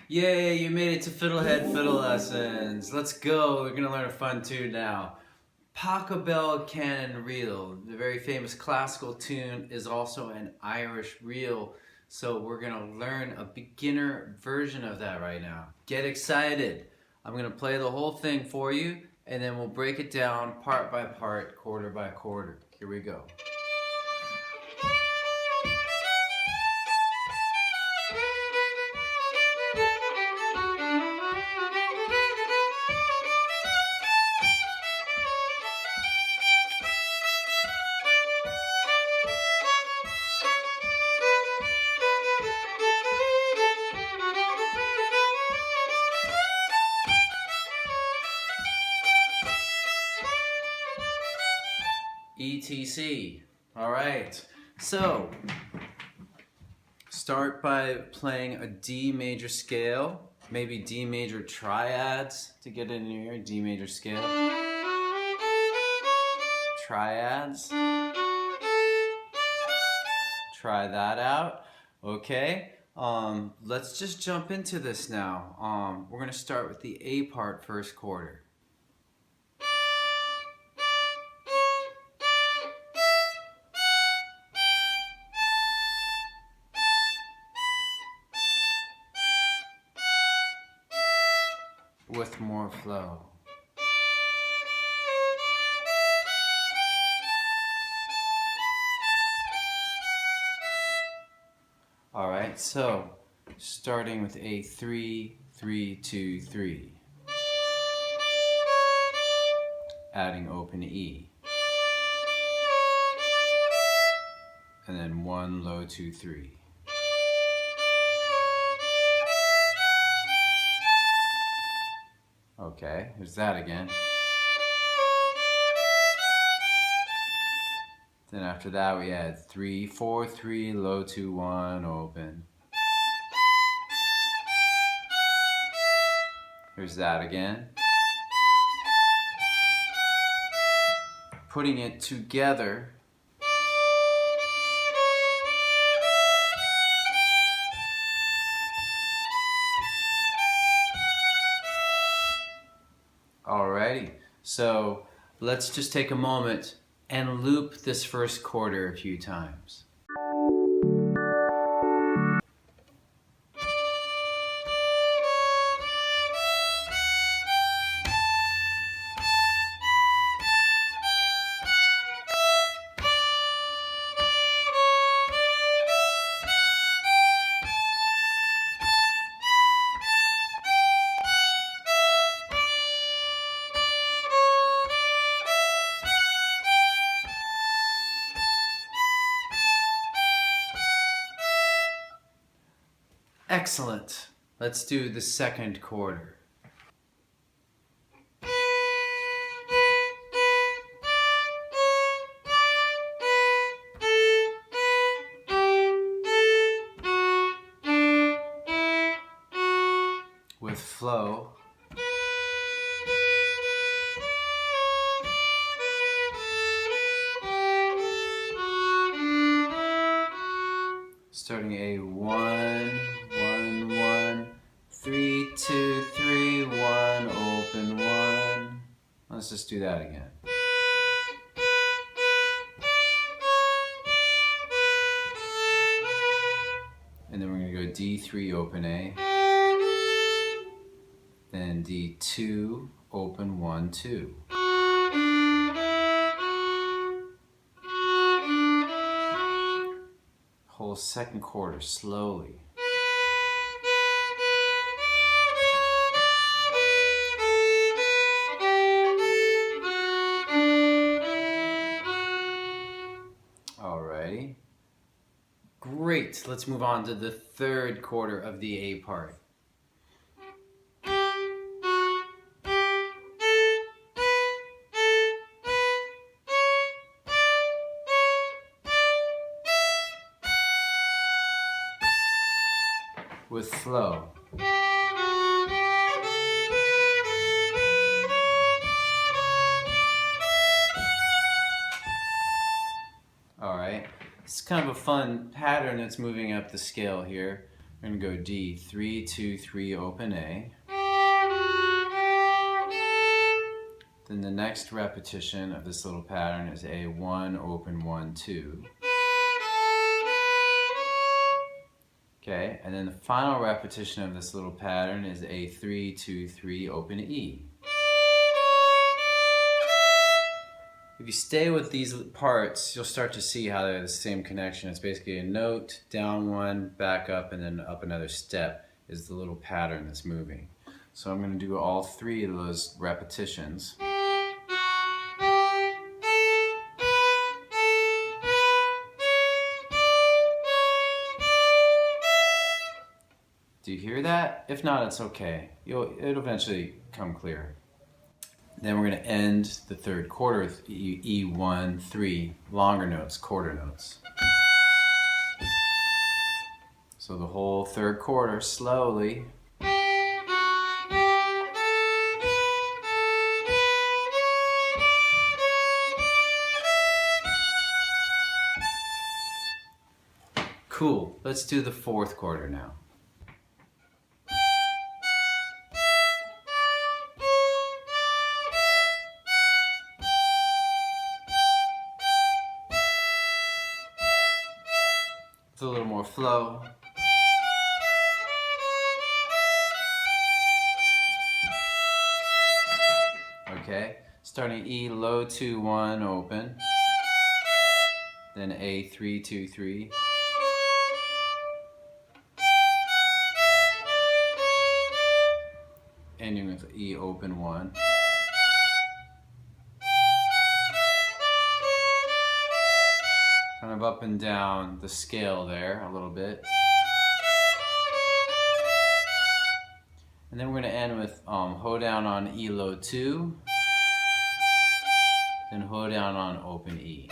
Yay, you made it to FiddleHed Fiddle Lessons. Let's go. We're going to learn a fun tune now. Pachelbel, Canon reel. The very famous classical tune is also an Irish reel. So we're going to learn a beginner version of that right now. Get excited. I'm going to play the whole thing for you and then we'll break it down part by part, quarter by quarter. Here we go. ETC. All right. So, start by playing a D major scale, maybe D major triads to get in here. D major scale. Triads. Try that out. Okay. Let's just jump into this now. We're going to start with the A part first quarter. With more flow. All right, so starting with a 3, 3, 2, 3. Adding open E. And then 1 low 2 3. Okay, there's that again. Then after that we add 3 4 3 low 2 1 open. Here's that again. Putting it together. Alrighty, so let's just take a moment and loop this first quarter a few times. Excellent. Let's do the second quarter. With flow. Starting a 1, 1, 1, 3, 2, 3, 1, open 1. Let's just do that again. And then we're going to go D3, open A. Then D2, open 1, 2. Whole second quarter slowly. Alrighty. Great. Let's move on to the third quarter of the A part. With flow. All right, it's kind of a fun pattern that's moving up the scale here. I'm gonna go D, 3, 2, 3, open A. Then the next repetition of this little pattern is A, 1, open, 1, 2. Okay, and then the final repetition of this little pattern is A, 3, 2, 3, open E. If you stay with these parts, you'll start to see how they're the same connection. It's basically a note, down one, back up, and then up another step is the little pattern that's moving. So I'm going to do all three of those repetitions. Do you hear that? If not, it's okay. It'll eventually come clear. Then we're going to end the third quarter with E1, 3, longer notes, quarter notes. So the whole third quarter, slowly. Cool. Let's do the fourth quarter now. With a little more flow. Okay, starting E, low 2, 1, open. Then A, 3, 2, 3. Ending with E, open, 1. Kind of up and down the scale there a little bit. And then we're going to end with ho down on E, low 2. Then ho down on open E.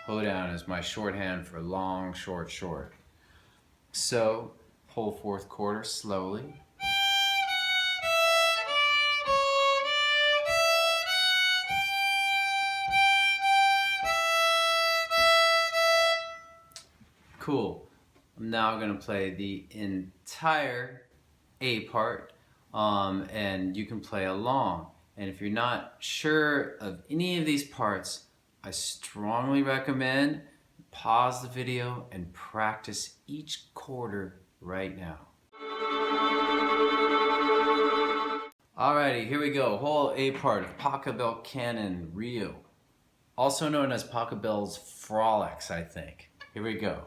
Ho down is my shorthand for long, short, short. So, whole fourth quarter slowly. Cool. I'm now going to play the entire A part, and you can play along. And if you're not sure of any of these parts, I strongly recommend pause the video and practice each quarter right now. Alrighty, here we go. Whole A part of Pachelbel Canon Reel, also known as Pachelbel's Frolics, I think. Here we go.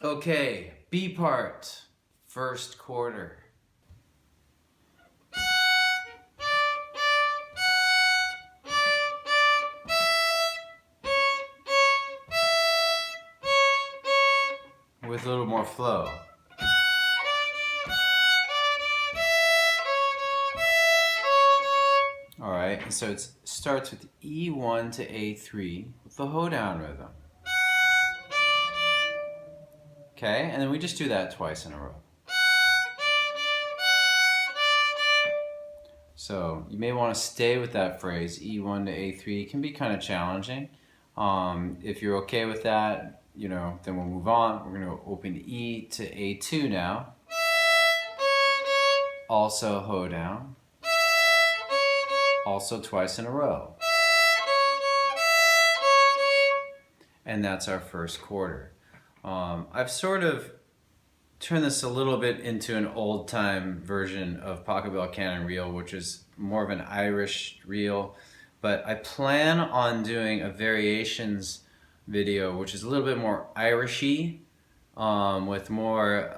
Okay, B part, first quarter. With a little more flow. Alright, so it starts with E1 to A3 with the hoedown rhythm. Okay, and then we just do that twice in a row. So you may want to stay with that phrase, E1 to A3. It can be kind of challenging. If you're okay with that, then we'll move on. We're going to open E to A2 now. Also hoedown. Also twice in a row. And that's our first quarter. I've sort of turned this a little bit into an old-time version of Pachelbel Canon Reel, which is more of an Irish reel, but I plan on doing a variations video, which is a little bit more Irishy, with more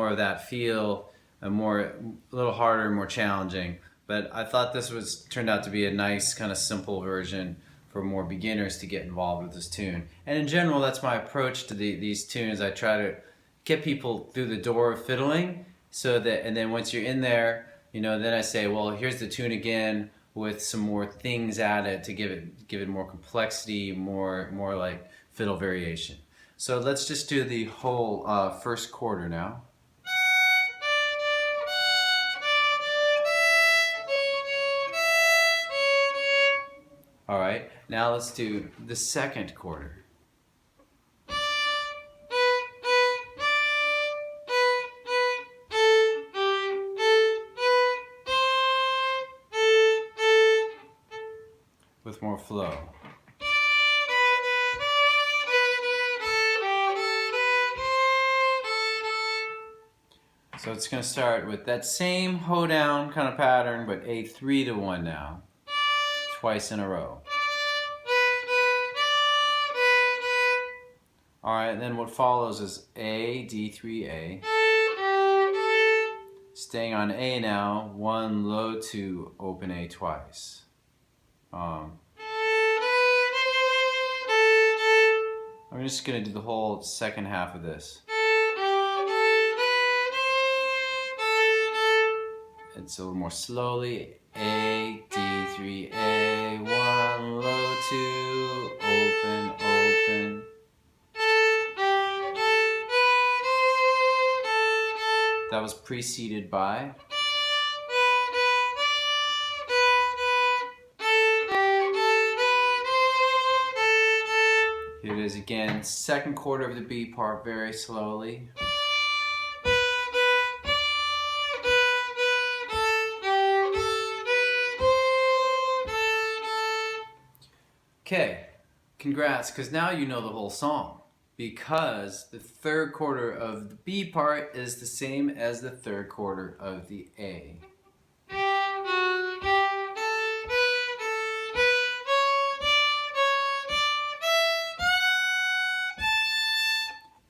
of that feel, a little harder, more challenging. But I thought this turned out to be a nice kind of simple version for more beginners to get involved with this tune. And in general, that's my approach to these tunes. I try to get people through the door of fiddling, and then once you're in there, then I say, well, here's the tune again with some more things added to give it more complexity, more like fiddle variation. So let's just do the whole first quarter now. All right, now let's do the second quarter. With more flow. So it's going to start with that same hoedown kind of pattern, but a 3-to-1 now, twice in a row. Alright, and then what follows is A, D3, A. Staying on A now, 1 low 2, open A twice. I'm just going to do the whole second half of this. It's a little more slowly. A, D3, A, 1, low 2, open, open. That was preceded by here it is again, second quarter of the B part, very slowly. Okay, congrats, because now you know the whole song. Because the third quarter of the B part is the same as the third quarter of the A.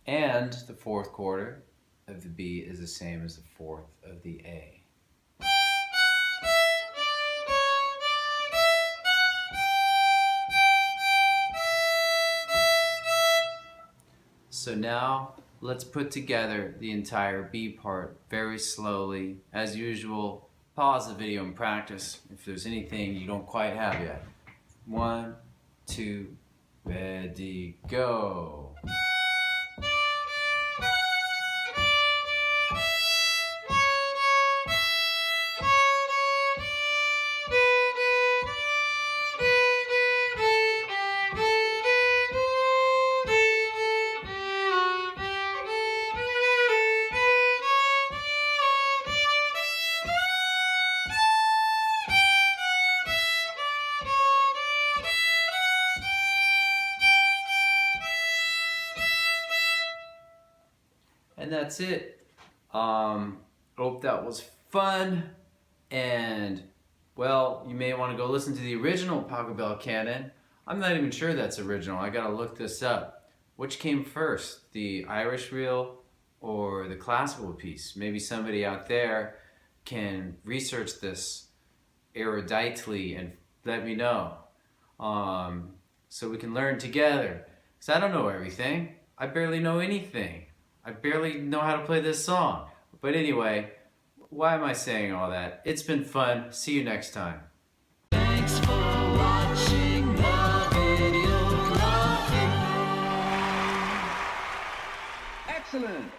And the fourth quarter of the B is the same as the fourth of the A. So now let's put together the entire B part very slowly. As usual, pause the video and practice if there's anything you don't quite have yet. 1, 2, ready, go. And that's it. Hope that was fun. And, well, you may want to go listen to the original Pachelbel Canon. I'm not even sure that's original. I gotta look this up. Which came first, the Irish reel or the classical piece? Maybe somebody out there can research this eruditely and let me know. So we can learn together. Because I don't know everything. I barely know anything. I barely know how to play this song. But anyway, why am I saying all that? It's been fun. See you next time. Thanks for watching the video. Excellent.